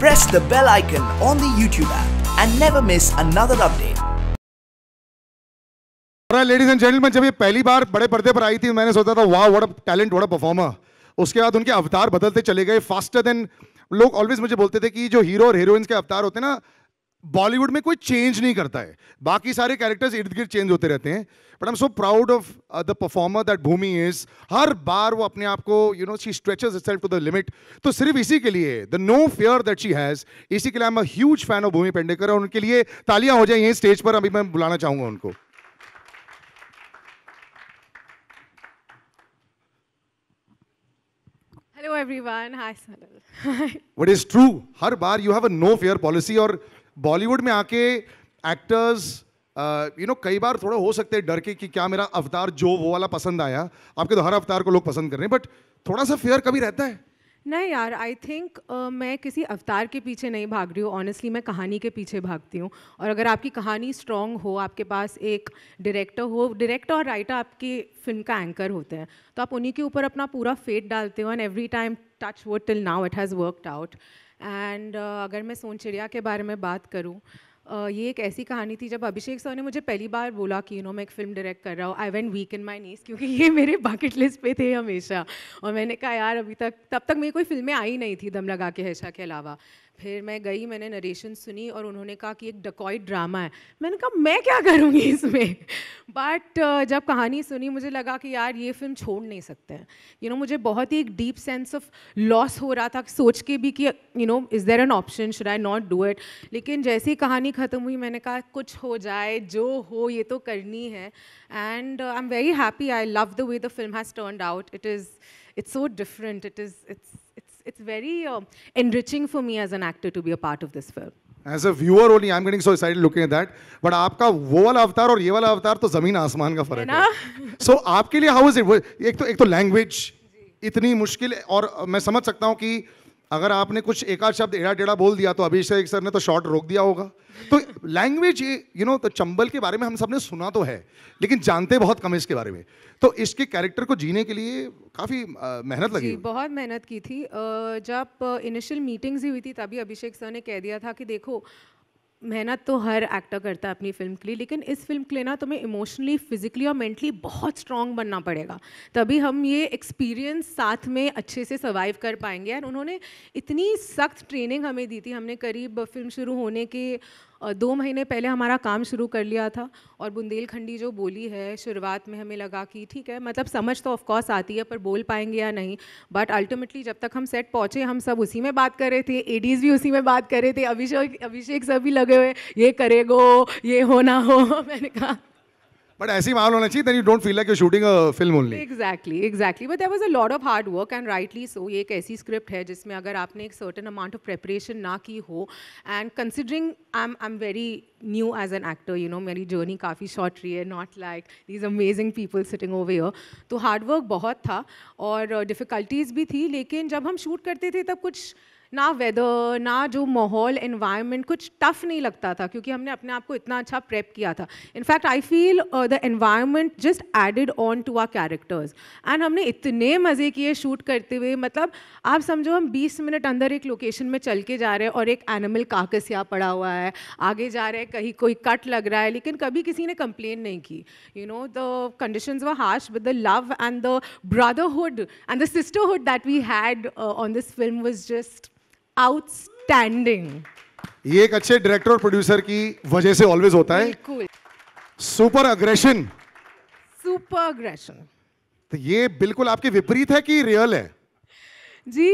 Press the bell icon on the YouTube app and never miss another update. Ladies and gentleman, जब ये पहली बार बड़े पर्दे पर आई थी मैंने सोचा था वाह what a talent, what a performer. उसके बाद उनके अवतार बदलते चले गए फास्टर देन। लोग ऑलवेज मुझे बोलते थे कि जो हीरो और हीरोइंस के अवतार होते हैं ना, बॉलीवुड में कोई चेंज नहीं करता है, बाकी सारे कैरेक्टर्स इर्द गिर्द चेंज होते रहते हैं। But I am so proud of the performer that Bhumi is. हर बार वो अपने आप को she stretches himself to the limit. तो सिर्फ इसी के लिए the no fear that she has, इसी के लिए I am a huge fan of Bhumi Pednekar. और उनके लिए तालियां हो जाए यहीं स्टेज पर। अभी मैं बुलाना चाहूंगा उनको। Hello everyone. Hi Sanal. What is true, her bar you have a no fear policy। और बॉलीवुड में आके एक्टर्स कई बार थोड़ा हो सकते हैं डर के कि क्या मेरा अवतार जो वो वाला पसंद आया। आपके तो हर अवतार को लोग पसंद कर रहे हैं, बट थोड़ा सा फेयर कभी रहता है? नहीं यार, आई थिंक मैं किसी अवतार के पीछे नहीं भाग रही हूँ। ऑनेस्टली मैं कहानी के पीछे भागती हूँ। और अगर आपकी कहानी स्ट्रॉन्ग हो, आपके पास एक डायरेक्टर हो, डायरेक्टर और राइटर आपकी फिल्म का एंकर होते हैं, तो आप उन्हीं के ऊपर अपना पूरा फेट डालते हो। And every time touch wood till now it has worked out. And अगर मैं सोनचिड़िया के बारे में बात करूँ, ये एक ऐसी कहानी थी जब अभिषेक सर ने मुझे पहली बार बोला कि मैं एक फ़िल्म डायरेक्ट कर रहा हूँ, आई वेंट वीक इन माई नीज, क्योंकि ये मेरे बकेट लिस्ट पे थे हमेशा। और मैंने कहा यार अभी तक, तब तक मेरी कोई फिल्में आई नहीं थी दम लगा के हैशा के अलावा। फिर मैं गई, मैंने नरेशन सुनी और उन्होंने कहा कि एक डकॉइट ड्रामा है। मैंने कहा मैं क्या करूँगी इसमें। बट जब कहानी सुनी मुझे लगा कि यार ये फिल्म छोड़ नहीं सकते हैं। मुझे बहुत ही एक डीप सेंस ऑफ लॉस हो रहा था सोच के भी कि is there an option, should I not do it. लेकिन जैसे ही कहानी ख़त्म हुई मैंने कहा कुछ हो जाए, जो हो ये तो करनी है। And I am very happy, I love the way the film has turned out. It's so different. It's very enriching for me as an actor to be a part of this film. As a viewer only, I'm getting so excited looking at that. But आपका वो वाला अवतार और ये वाला अवतार तो जमीन आसमान का फर्क है। So आपके लिए how is it? एक तो लैंग्वेज इतनी मुश्किल, और मैं समझ सकता हूँ कि अगर आपने कुछ एक आध शब्द एड़ा टेढ़ा बोल दिया तो अभिषेक सर ने तो शॉट रोक दिया होगा। तो लैंग्वेज तो चंबल के बारे में हम सबने सुना तो है, लेकिन जानते बहुत कम इसके बारे में। तो इसके कैरेक्टर को जीने के लिए काफ़ी मेहनत लगी। बहुत मेहनत की थी। जब इनिशियल मीटिंग्स ही हुई थी तभी अभिषेक सर ने कह दिया था कि देखो मेहनत तो हर एक्टर करता है अपनी फिल्म के लिए, लेकिन इस फिल्म के लिए ना तुम्हें इमोशनली, फिजिकली और मेंटली बहुत स्ट्रॉन्ग बनना पड़ेगा, तभी हम ये एक्सपीरियंस साथ में अच्छे से सर्वाइव कर पाएंगे। एंड उन्होंने इतनी सख्त ट्रेनिंग हमें दी थी। हमने करीब फिल्म शुरू होने के 2 महीने पहले हमारा काम शुरू कर लिया था। और बुंदेलखंडी जो बोली है, शुरुआत में हमें लगा कि ठीक है, मतलब समझ तो ऑफकोर्स आती है पर बोल पाएंगे या नहीं। बट अल्टीमेटली जब तक हम सेट पहुँचे हम सब उसी में बात कर रहे थे, एडीज भी उसी में बात कर रहे थे, अभिषेक सब भी लगे हुए ये करेगो, ये हो ना हो। मैंने कहा बट ऐसी माहौल होना चाहिए, then you don't feel like you're shooting a film only. Exactly. But there was a lot of hard work and rightly so. ये एक ऐसी स्क्रिप्ट है जिसमें अगर आपने एक certain amount of preparation ना की हो, and considering I'm very new as an actor, मेरी journey काफ़ी short रही है, not like these amazing people sitting over here. तो hard work बहुत था और difficulties भी थी, लेकिन जब हम shoot करते थे तब कुछ ना वेदर, ना जो माहौल, एनवायरनमेंट कुछ टफ नहीं लगता था, क्योंकि हमने अपने आप को इतना अच्छा प्रेप किया था। In fact I feel the environment just added on to our characters. And हमने इतने मज़े किए शूट करते हुए, मतलब आप समझो हम 20 मिनट अंदर एक लोकेशन में चल के जा रहे हैं और एक एनिमल कार्कस यहाँ पड़ा हुआ है, आगे जा रहे हैं कहीं कोई कट लग रहा है, लेकिन कभी किसी ने कंप्लेन नहीं की। The conditions were harsh, but the love and the brotherhood and the sisterhood that we had on this film was just outstanding. ये एक अच्छे डायरेक्टर और प्रोड्यूसर की वजह से ऑलवेज होता है। बिल्कुल। Super aggression. तो ये बिल्कुल आपके विपरीत है कि रियल है? जी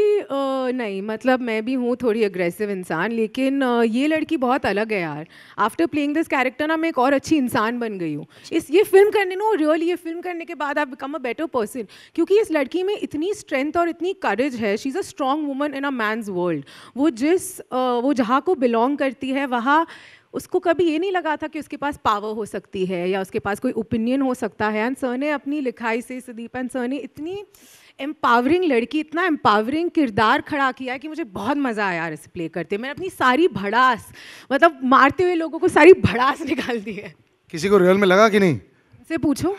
नहीं, मतलब मैं भी हूँ थोड़ी अग्रेसिव इंसान, लेकिन ये लड़की बहुत अलग है यार। आफ्टर प्लेइंग दिस कैरेक्टर ना मैं एक और अच्छी इंसान बन गई हूँ। ये फिल्म करने रियली ये फिल्म करने के बाद आप बिकम अ बेटर पर्सन, क्योंकि इस लड़की में इतनी स्ट्रेंथ और इतनी करेज है। She is a strong woman in a man's world. वो जहाँ को बिलोंग करती है वहाँ उसको कभी ये नहीं लगा था कि उसके पास पावर हो सकती है या उसके पास कोई ओपिनियन हो सकता है। एंड सर ने अपनी लिखाई से, सुदीप एंड सर ने इतनी एम्पावरिंग लड़की, इतना एम्पावरिंग किरदार खड़ा किया है कि मुझे बहुत मज़ा आया यार इस प्ले करते। मैंने अपनी सारी भड़ास, मतलब मारते हुए लोगों को सारी भड़ास निकाल दी है। किसी को रियल में लगा कि नहीं? से पूछो।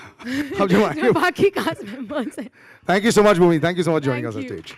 जो बाकी कास्ट मेंबर्स हैं। Thank you so much Bhumi, thank you so much joining us on stage.